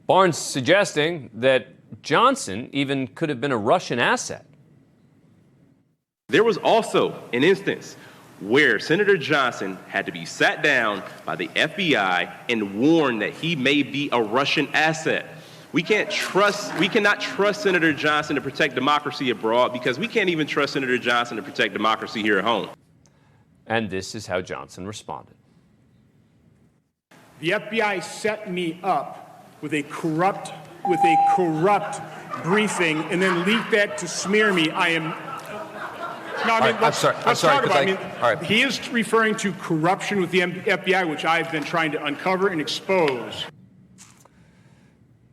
Barnes suggesting that Johnson even could have been a Russian asset. There was also an instance where Senator Johnson had to be sat down by the FBI and warned that he may be a Russian asset. We cannot trust Senator Johnson to protect democracy abroad because we can't even trust Senator Johnson to protect democracy here at home. And this is how Johnson responded. The FBI set me up with a corrupt briefing and then leaked that to smear me. I'm sorry. All right. He is referring to corruption with the FBI, which I've been trying to uncover and expose.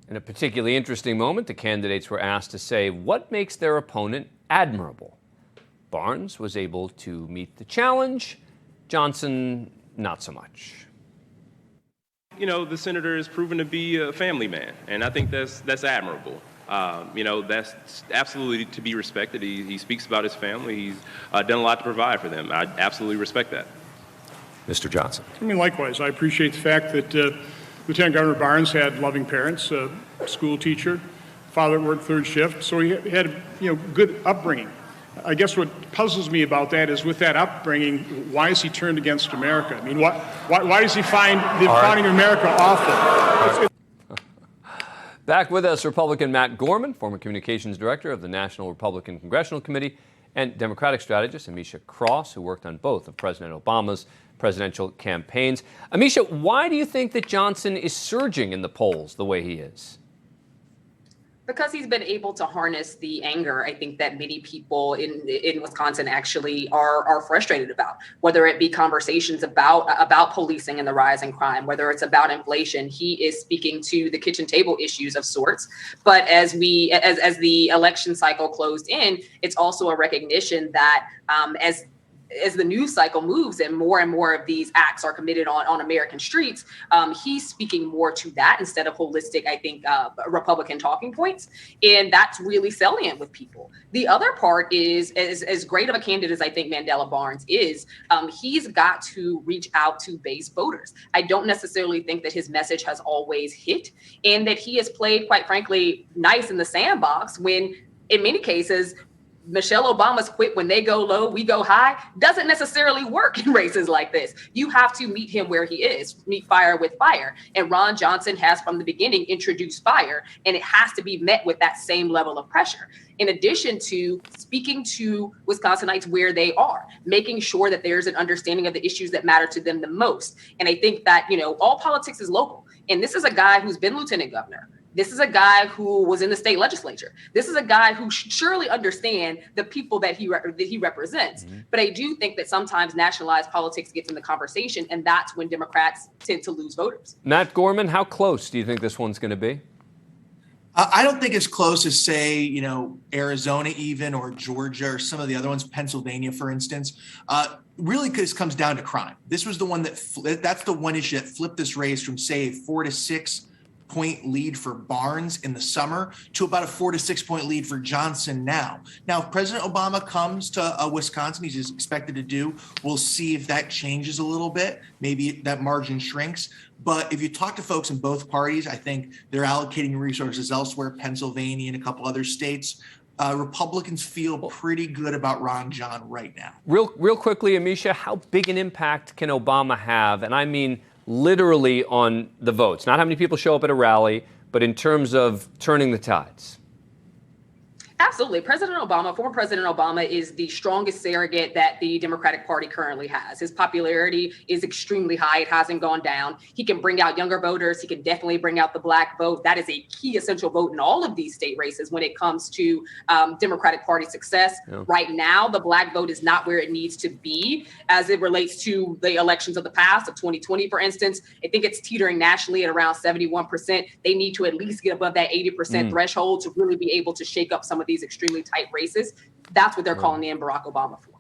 In a particularly interesting moment, the candidates were asked to say what makes their opponent admirable. Barnes was able to meet the challenge. Johnson, not so much. You know, the senator has proven to be a family man, and I think that's admirable. That's absolutely to be respected. He speaks about his family. He's done a lot to provide for them. I absolutely respect that. Mr. Johnson. Likewise, I appreciate the fact that Lieutenant Governor Barnes had loving parents, a school teacher, father worked third shift, so he had good upbringing. I guess what puzzles me about that is with that upbringing, why is he turned against America? Why does he find the founding of America awful? Back with us, Republican Matt Gorman, former communications director of the National Republican Congressional Committee, and Democratic strategist Ameisha Cross, who worked on both of President Obama's presidential campaigns. Ameisha, why do you think that Johnson is surging in the polls the way he is? Because he's been able to harness the anger, I think, that many people in Wisconsin actually are frustrated about, whether it be conversations about policing and the rise in crime, whether it's about inflation. He is speaking to the kitchen table issues of sorts. But as the election cycle closed in, it's also a recognition that as the news cycle moves and more of these acts are committed on American streets, he's speaking more to that instead of holistic, I think, Republican talking points. And that's really salient with people. The other part is, as great of a candidate as I think Mandela Barnes is, he's got to reach out to base voters. I don't necessarily think that his message has always hit, and that he has played, quite frankly, nice in the sandbox when, in many cases, Michelle Obama's quit when they go low, we go high, doesn't necessarily work in races like this. You have to meet him where he is, meet fire with fire. And Ron Johnson has from the beginning introduced fire, and it has to be met with that same level of pressure. In addition to speaking to Wisconsinites where they are, making sure that there's an understanding of the issues that matter to them the most. And I think that, all politics is local. And this is a guy who's been lieutenant governor. This is a guy who was in the state legislature. This is a guy who should surely understand the people that he represents. Mm-hmm. But I do think that sometimes nationalized politics gets in the conversation, and that's when Democrats tend to lose voters. Matt Gorman, how close do you think this one's going to be? I don't think as close as, say, Arizona even, or Georgia, or some of the other ones, Pennsylvania, for instance. Really, because it comes down to crime. This was the one that's the one issue that flipped this race from, say, a 4 to 6 point lead for Barnes in the summer to about a 4 to 6 point lead for Johnson now. Now, if President Obama comes to Wisconsin, he's expected to do, we'll see if that changes a little bit. Maybe that margin shrinks. But if you talk to folks in both parties, I think they're allocating resources elsewhere, Pennsylvania and a couple other states. Republicans feel pretty good about Ron John right now. Real quickly, Ameisha, how big an impact can Obama have? And I mean literally on the votes, not how many people show up at a rally, but in terms of turning the tides. Absolutely. Former President Obama is the strongest surrogate that the Democratic Party currently has. His popularity is extremely high. It hasn't gone down. He can bring out younger voters. He can definitely bring out the Black vote. That is a key essential vote in all of these state races when it comes to Democratic Party success. Yeah. Right now, the Black vote is not where it needs to be as it relates to the elections of the past, of 2020, for instance. I think it's teetering nationally at around 71%. They need to at least get above that 80% threshold to really be able to shake up some of these extremely tight races. That's what they're calling in Barack Obama for.